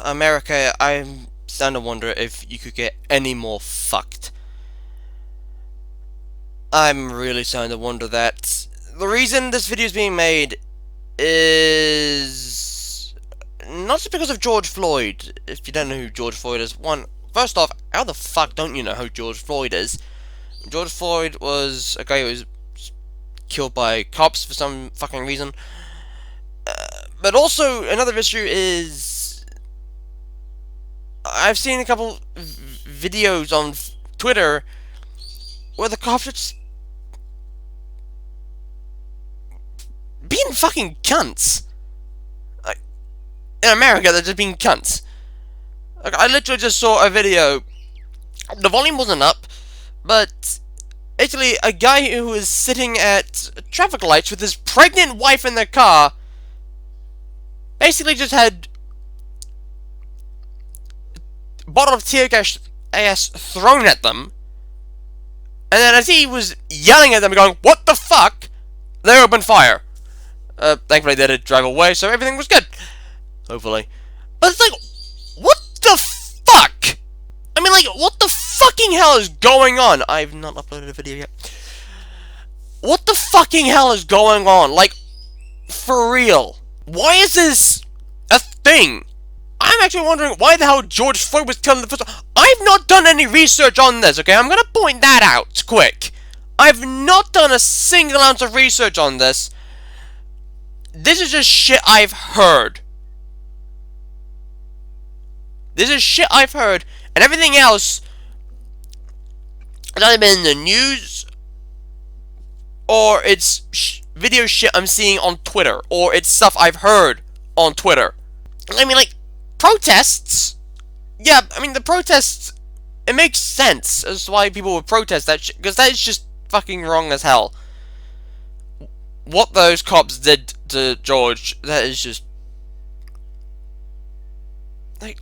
America, I'm starting to wonder if you could get any more fucked. I'm really starting to wonder that. The reason this video is being made is not just because of George Floyd. If you don't know who George Floyd is, first off, how the fuck don't you know who George Floyd is? George Floyd was a guy who was killed by cops for some fucking reason. But also, another issue is I've seen a couple videos on Twitter where the cops are just being fucking cunts. Like, in America, they're just being cunts. Like, I literally just saw a video. The volume wasn't up, but actually, a guy who was sitting at traffic lights with his pregnant wife in their car basically just had a bottle of tear gas thrown at them, and then as he was yelling at them going, "What the fuck?" they opened fire. Thankfully they did drive away, so everything was good. Hopefully. But it's like, what the fuck? I mean, like, what the fucking hell is going on? I've not uploaded a video yet. What the fucking hell is going on? Like, for real. Why is this a thing? I'm actually wondering why the hell George Floyd was killed in the first place. I've not done any research on this, okay? I'm gonna point that out, quick. I've not done a single ounce of research on this. This is just shit I've heard. This is shit I've heard, and everything else has either been in the news, or it's video shit I'm seeing on Twitter, or it's stuff I've heard on Twitter. I mean, like, protests? Yeah, I mean, the protests, it makes sense as to why people would protest that shit, because that is just fucking wrong as hell. What those cops did to George, that is just... like,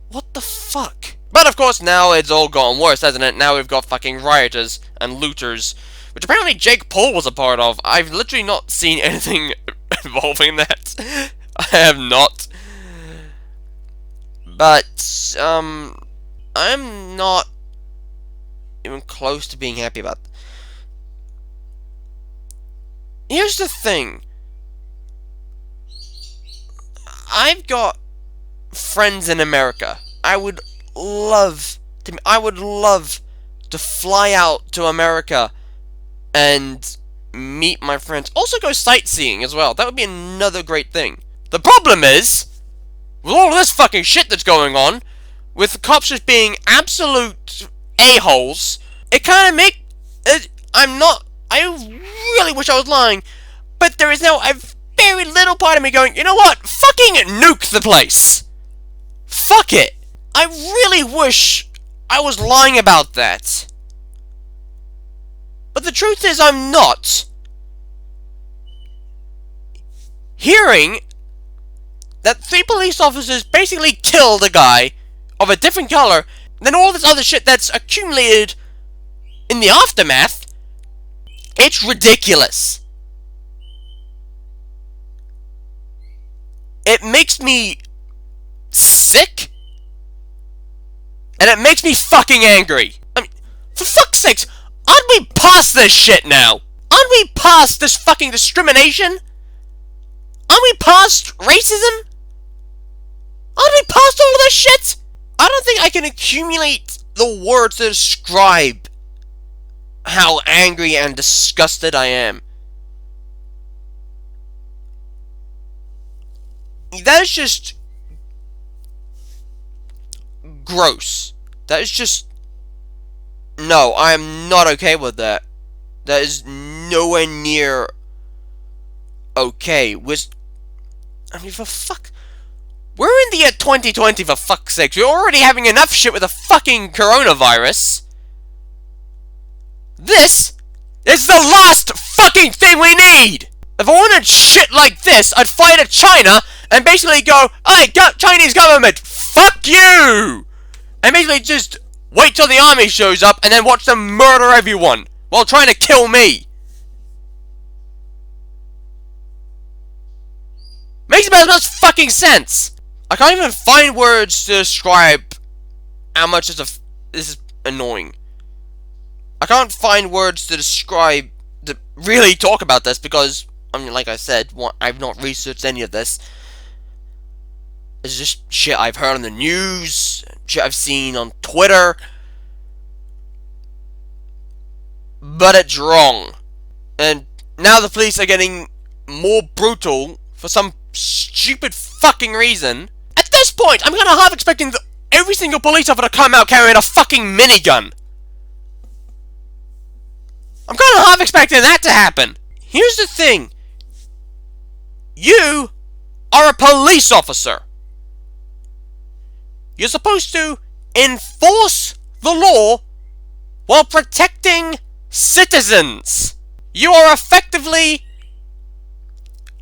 what the fuck? But of course, now it's all gotten worse, hasn't it? Now we've got fucking rioters and looters, which apparently Jake Paul was a part of. I've literally not seen anything involving that. I have not. But, I'm not even close to being happy about it. Here's the thing. I've got friends in America. I would love to fly out to America and meet my friends. Also go sightseeing as well. That would be another great thing. The problem is, with all this fucking shit that's going on, with the cops just being absolute a-holes, it kind of I really wish I was lying, but there is now a very little part of me going, you know what? Fucking nuke the place. Fuck it. I really wish I was lying about that. But the truth is I'm not. Hearing that 3 police officers basically killed a guy of a different color than all this other shit that's accumulated in the aftermath, it's ridiculous. It makes me sick, and it makes me fucking angry. I mean, for fuck's sakes, aren't we past this shit now? Aren't we past this fucking discrimination? Aren't we past racism? Aren't we past all of this shit? I don't think I can accumulate the words to describe how angry and disgusted I am. That is just gross. That is just... no, I am not okay with that. That is nowhere near okay. I mean, for fuck... we're in the year 2020, for fuck's sake. We're already having enough shit with the fucking coronavirus. This is the last fucking thing we need! If I wanted shit like this, I'd fly to China and basically go, "Hey, Chinese government, fuck you!" And basically just wait till the army shows up and then watch them murder everyone while trying to kill me. Makes about as much fucking sense. I can't even find words to describe how much this is annoying. I can't find words to describe, to really talk about this, because, I mean, like I said, I've not researched any of this. It's just shit I've heard on the news, shit I've seen on Twitter. But it's wrong. And now the police are getting more brutal for some stupid fucking reason. At this point, I'm gonna half expecting every single police officer to come out carrying a fucking minigun. I'm kind of half expecting that to happen. Here's the thing. You are a police officer. You're supposed to enforce the law while protecting citizens. You are effectively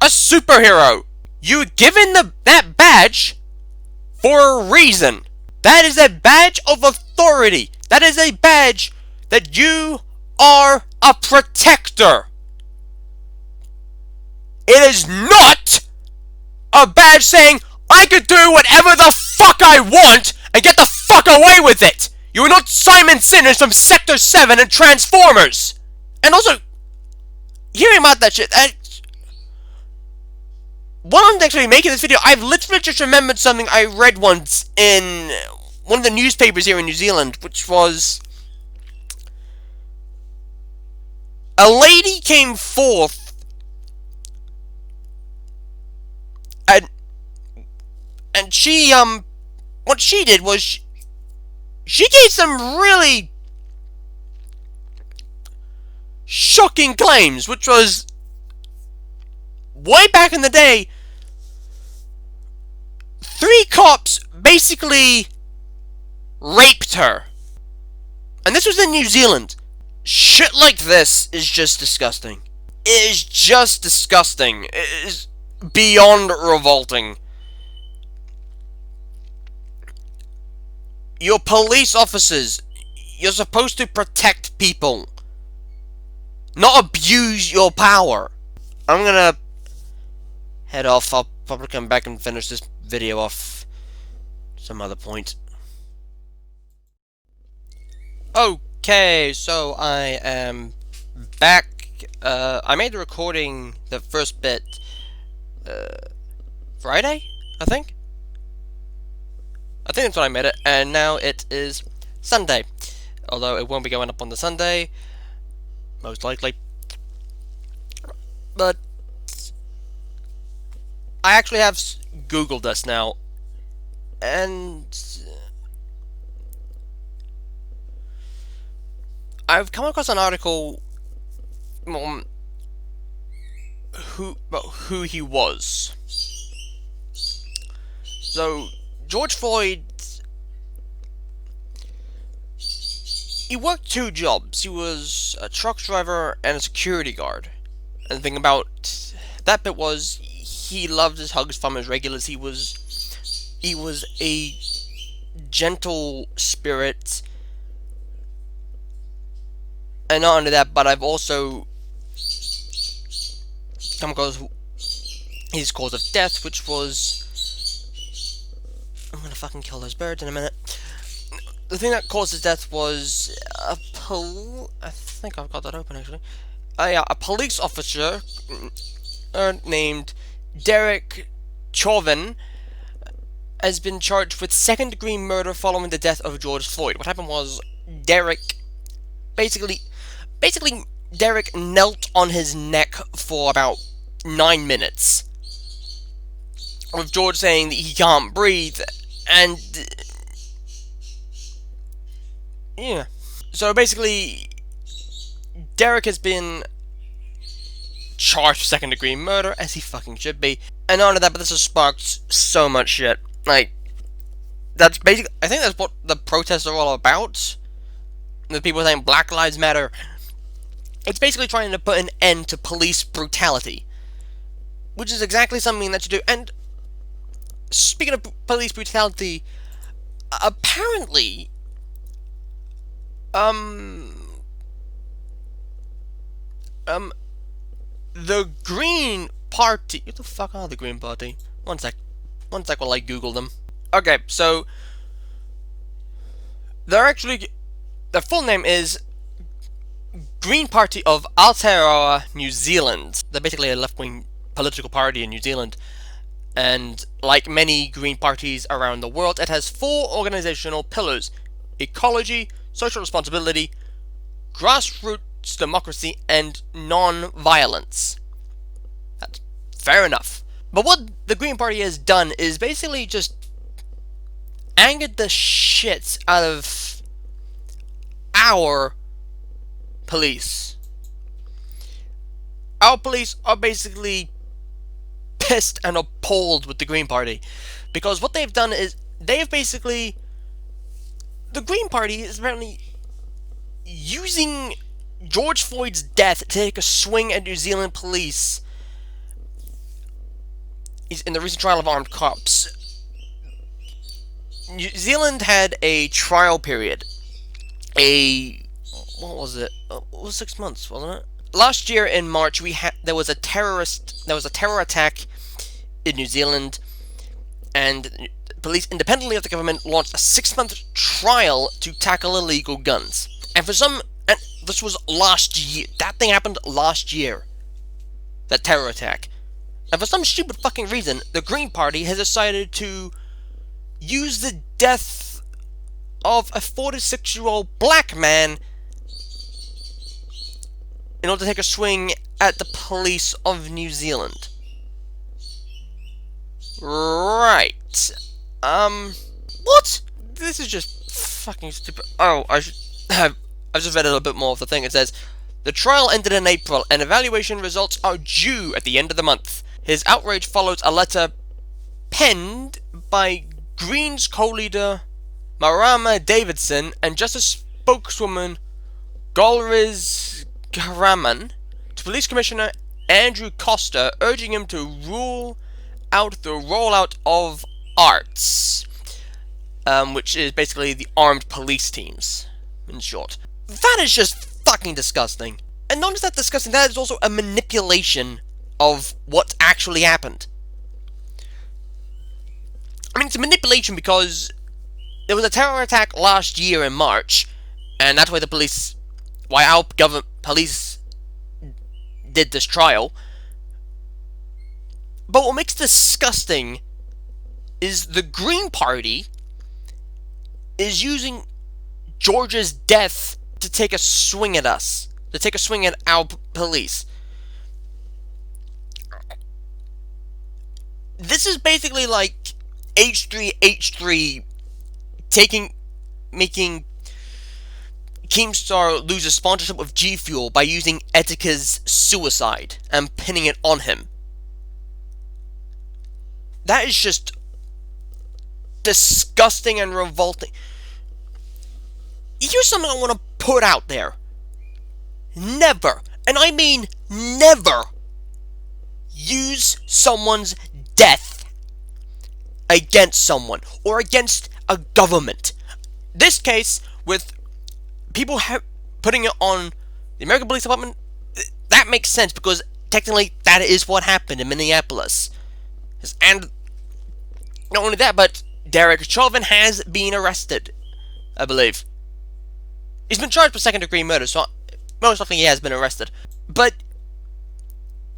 a superhero. You were given that badge for a reason. That is a badge of authority. That is a badge that you are a protector. It is not a badge saying, I could do whatever the fuck I want and get the fuck away with it. You are not Simon Sinners from Sector 7 and Transformers. And also, hearing about that shit, while I'm actually making this video, I've literally just remembered something I read once in one of the newspapers here in New Zealand, which was a lady came forth and she, what she did was she gave some really shocking claims, which was way back in the day, 3 cops basically raped her. And this was in New Zealand. Shit like this is just disgusting. It is just disgusting. It is beyond revolting. You're police officers. You're supposed to protect people, not abuse your power. I'm gonna head off. I'll probably come back and finish this video off some other point. Okay, so I am back. I made the recording, the first bit, Friday, I think that's when I made it, and now it is Sunday. Although it won't be going up on the Sunday, most likely. But I actually have Googled this now, and I've come across an article about who he was. So George Floyd, he worked 2 jobs. He was a truck driver and a security guard. And the thing about that bit was, he loved his hugs from his regulars. He was a gentle spirit. And not only that, but I've also come across his cause of death, which was, I'm gonna fucking kill those birds in a minute. The thing that caused his death was I think I've got that open actually. A police officer named Derek Chauvin has been charged with second-degree murder following the death of George Floyd. What happened was basically Derek knelt on his neck for about 9 minutes, with George saying that he can't breathe, and yeah. So basically, Derek has been charged with second-degree murder, as he fucking should be. And not only that, but this has sparked so much shit. Like, that's basically, I think that's what the protests are all about. The people saying Black Lives Matter. It's basically trying to put an end to police brutality, which is exactly something that you do. And speaking of police brutality, apparently, the Green Party. What the fuck are the Green Party? One sec. One sec while I Google them. Okay, so they're actually, their full name is Green Party of Aotearoa, New Zealand. They're basically a left-wing political party in New Zealand. And like many Green parties around the world, it has 4 organizational pillars: ecology, social responsibility, grassroots democracy, and non-violence. That's fair enough. But what the Green Party has done is basically just angered the shit out of our police. Our police are basically pissed and appalled with the Green Party, because what they've done is they've basically, the Green Party is apparently using George Floyd's death to take a swing at New Zealand police in the recent trial of armed cops. New Zealand had a trial period. What was it? It was 6 months, wasn't it? Last year in March, there was a terror attack in New Zealand, and police, independently of the government, launched a 6-month trial to tackle illegal guns. And this was last year. That thing happened last year. That terror attack. And for some stupid fucking reason, the Green Party has decided to use the death of a 46-year-old black man in order to take a swing at the police of New Zealand. Right. What? This is just fucking stupid. Oh, I just read a little bit more of the thing. It says, the trial ended in April, and evaluation results are due at the end of the month. His outrage follows a letter penned by Greens co-leader Marama Davidson and Justice spokeswoman Golriz Karaman to Police Commissioner Andrew Costa, urging him to rule out the rollout of ARTS, which is basically the armed police teams, in short. That is just fucking disgusting. And not just that disgusting, that is also a manipulation of what actually happened. I mean, it's a manipulation because there was a terror attack last year in March, and that's why our police did this trial. But what makes it disgusting is the Green Party is using George's death to take a swing at us, to take a swing at our police. This is basically like H3H3 making Keemstar lose his sponsorship of G Fuel by using Etika's suicide and pinning it on him. That is just disgusting and revolting. Here's something I want to put out there. Never, and I mean never, use someone's death against someone or against a government. This case, with people putting it on the American Police Department, that makes sense because technically that is what happened in Minneapolis. And not only that, but Derek Chauvin has been arrested, I believe. He's been charged with second-degree murder, so most likely he has been arrested. But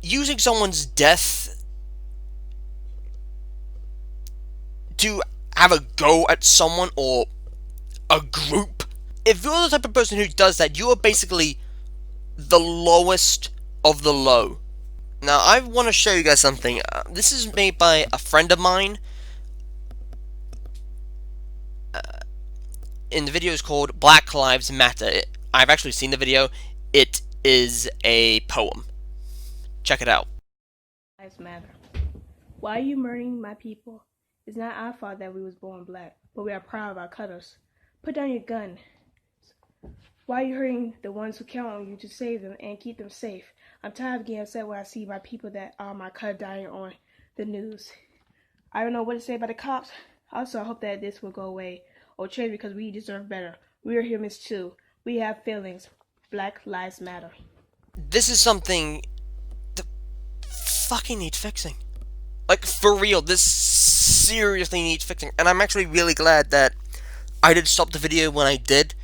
using someone's death to have a go at someone or a group, if you're the type of person who does that, you are basically the lowest of the low. Now, I want to show you guys something. This is made by a friend of mine. And the video is called Black Lives Matter. I've actually seen the video. It is a poem. Check it out. Lives matter. Why are you murdering my people? It's not our fault that we was born black, but we are proud of our colors. Put down your gun. Why are you hurting the ones who count on you to save them and keep them safe? I'm tired of getting upset when I see my people that are my color dying on the news. I don't know what to say about the cops. Also, I hope that this will go away or change because we deserve better. We are humans too. We have feelings. Black Lives Matter. This is something that fucking needs fixing. Like, for real, this seriously needs fixing. And I'm actually really glad that I did stop the video when I did.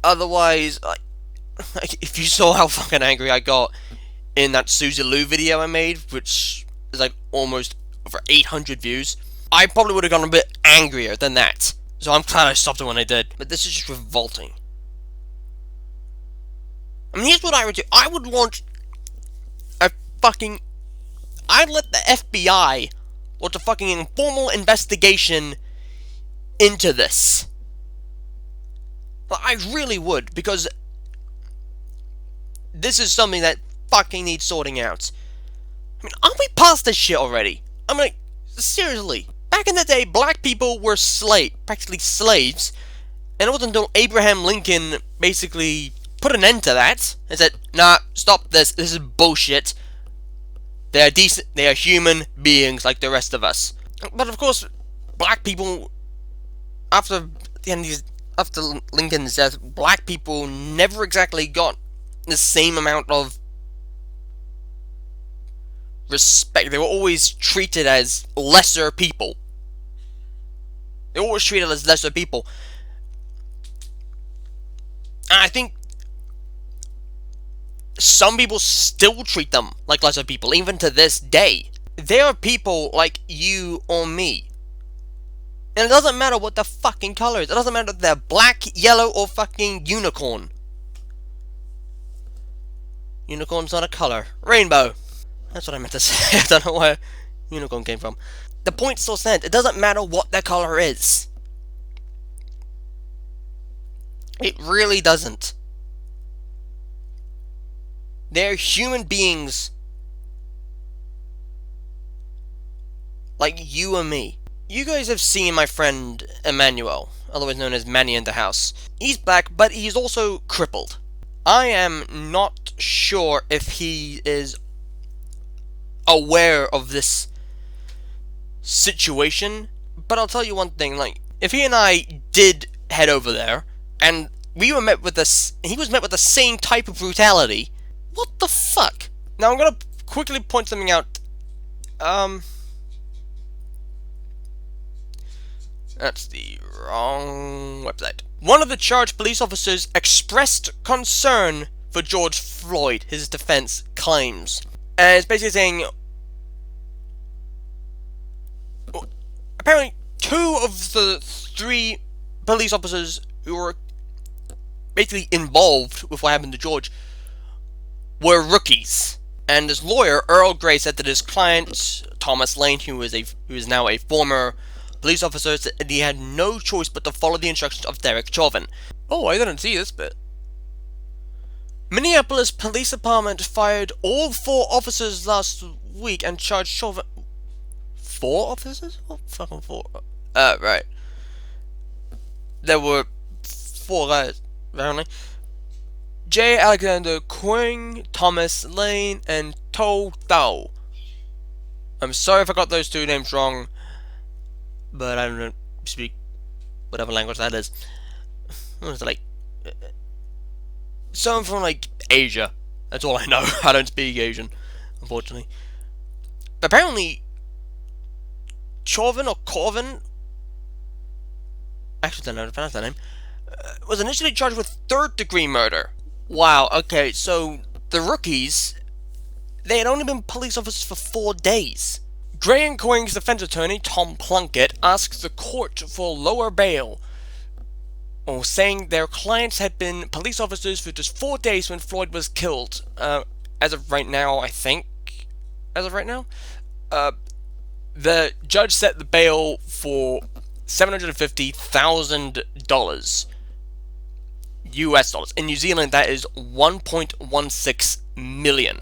Otherwise, like if you saw how fucking angry I got in that Susie Lou video I made, which is like almost over 800 views, I probably would have gone a bit angrier than that. So I'm glad I stopped it when I did. But this is just revolting. I mean, here's what I would do. I would launch a fucking... I'd let the FBI launch a fucking informal investigation into this. I really would, because this is something that fucking needs sorting out. I mean, aren't we past this shit already? I mean, like, seriously. Back in the day, black people were practically slaves, and it wasn't until Abraham Lincoln basically put an end to that and said, nah, stop this is bullshit. They are decent, they are human beings like the rest of us. But of course, black people, after Lincoln's death, black people never exactly got the same amount of respect. They were always treated as lesser people. They were always treated as lesser people. And I think some people still treat them like lesser people, even to this day. There are people like you or me. And it doesn't matter what the fucking color is. It doesn't matter if they're black, yellow, or fucking unicorn. Unicorn's not a color. Rainbow. That's what I meant to say. I don't know where unicorn came from. The point still stands. It doesn't matter what their color is. It really doesn't. They're human beings like you and me. You guys have seen my friend Emmanuel, otherwise known as Manny in the House. He's black, but he's also crippled. I am not sure if he is aware of this situation, but I'll tell you one thing, like, if he and I did head over there, and we were met with this, he was met with the same type of brutality, what the fuck? Now I'm gonna quickly point something out. That's the wrong website. One of the charged police officers expressed concern for George Floyd, his defense claims. And it's basically saying, apparently 2 of the 3 police officers who were basically involved with what happened to George were rookies. And his lawyer, Earl Grey, said that his client, Thomas Lane, who is now a former police officer, said that he had no choice but to follow the instructions of Derek Chauvin. Oh, I didn't see this bit. Minneapolis Police Department fired all 4 officers last week and charged Chauvin... 4 officers? What fucking 4? Right. There were 4 guys, apparently. J. Alexander Quing, Thomas Lane, and To Thao. I'm sorry if I got those 2 names wrong, but I don't speak whatever language that is. What is it, like? Someone from, like, Asia. That's all I know. I don't speak Asian, unfortunately. But apparently, Chauvin or Corvin, I actually don't know how to pronounce that name, was initially charged with 3rd-degree murder. Wow, okay, so the rookies, they had only been police officers for 4 days. Gray and Coing's defense attorney, Tom Plunkett, asked the court for lower bail, or saying their clients had been police officers for just 4 days when Floyd was killed. As of right now, I think, the judge set the bail for $750,000. US dollars. In New Zealand, that is 1.16 million.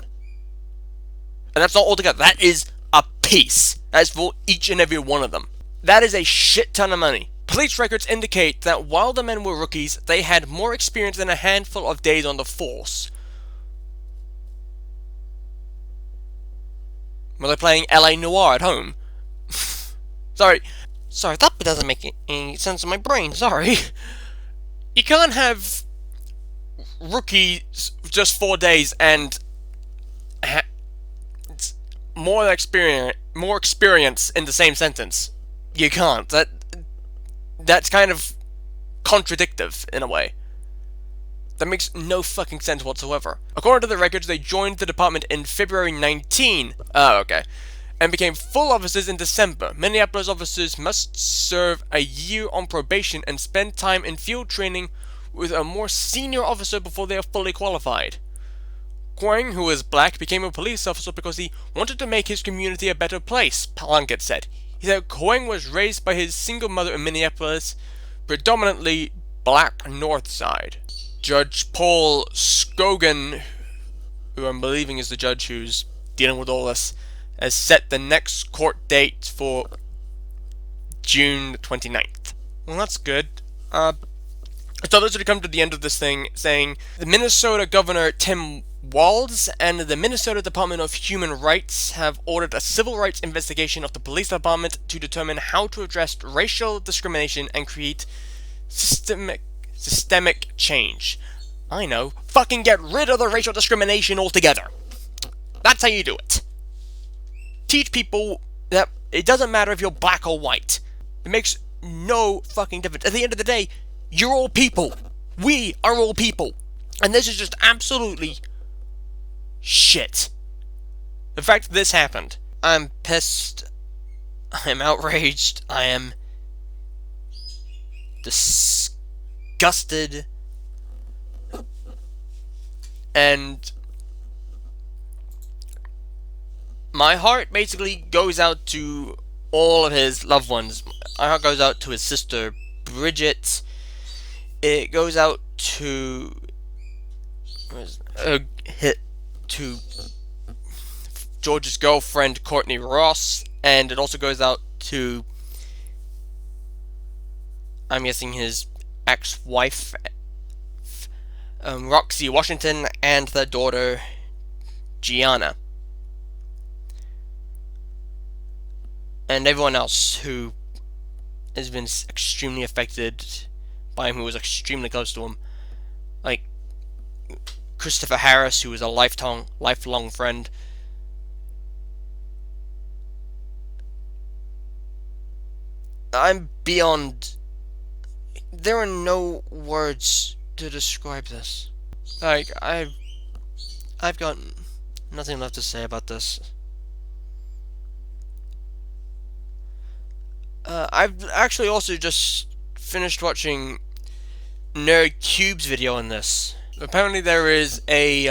And that's not all together. That is a piece. That is for each and every one of them. That is a shit ton of money. Police records indicate that while the men were rookies, they had more experience than a handful of days on the force. Were they playing LA Noire at home? Sorry, that doesn't make any sense in my brain, sorry. You can't have rookies just 4 days and more experience in the same sentence. You can't. That's kind of contradictive in a way. That makes no fucking sense whatsoever. According to the records, they joined the department in February 19. Oh, okay. And became full officers in December. Minneapolis officers must serve a year on probation and spend time in field training with a more senior officer before they are fully qualified. Quang, who is black, became a police officer because he wanted to make his community a better place, Plunkett said. He said Quang was raised by his single mother in Minneapolis, predominantly black North Side. Judge Paul Scogan, who I'm believing is the judge who's dealing with all this, has set the next court date for June 29th. Well, that's good. So those are come to the end of this thing, saying the Minnesota Governor Tim Walz and the Minnesota Department of Human Rights have ordered a civil rights investigation of the police department to determine how to address racial discrimination and create systemic change. I know. Fucking get rid of the racial discrimination altogether. That's how you do it. Teach people that it doesn't matter if you're black or white. It makes no fucking difference. At the end of the day, you're all people. We are all people. And this is just absolutely shit. The fact that this happened. I'm pissed. I am outraged. I am disgusted. And my heart basically goes out to all of his loved ones. My heart goes out to his sister Bridget. It goes out to George's girlfriend Courtney Ross, and it also goes out to, I'm guessing, his ex-wife Roxy Washington and their daughter Gianna, and everyone else who has been extremely affected by him, who was extremely close to him, like Christopher Harris, who was a lifelong friend. I'm beyond. There are no words to describe this. Like, I've got nothing left to say about this. I've actually also just finished watching Nerd Cube's video on this. Apparently there is a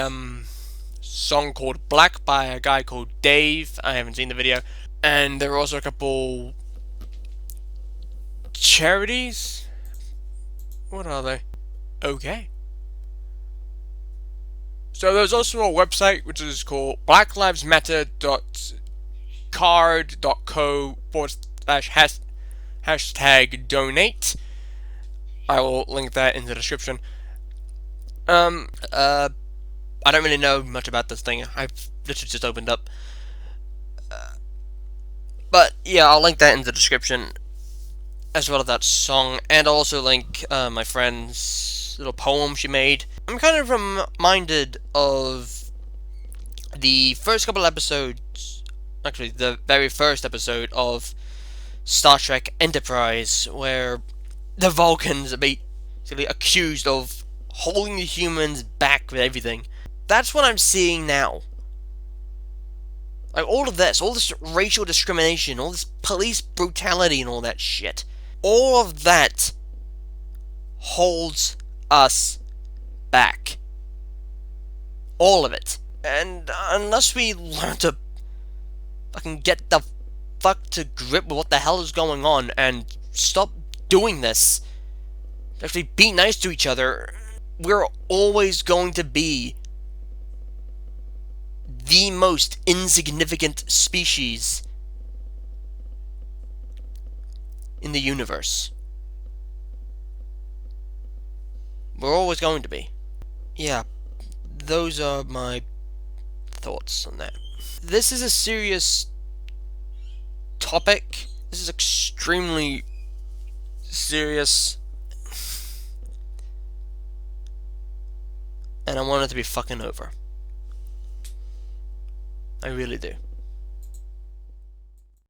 song called Black by a guy called Dave. I haven't seen the video. And there are also a couple charities. What are they? Okay. So there's also a website which is called blacklivesmatter.card.co/#donate. I will link that in the description. I don't really know much about this thing. I've literally just opened up. But yeah, I'll link that in the description, as well as that song, and I'll also link my friend's little poem she made. I'm kind of reminded of the first couple episodes, actually the very first episode of Star Trek Enterprise, where the Vulcans are basically accused of holding the humans back with everything. That's what I'm seeing now. Like, all this racial discrimination, all this police brutality and all that shit. All of that holds us back. All of it. And unless we learn to fucking get the fuck to grip with what the hell is going on and stop doing this, actually be nice to each other, we're always going to be the most insignificant species in the universe. We're always going to be. Yeah, those are my thoughts on that. This is a serious topic. This is extremely serious. And I want it to be fucking over. I really do.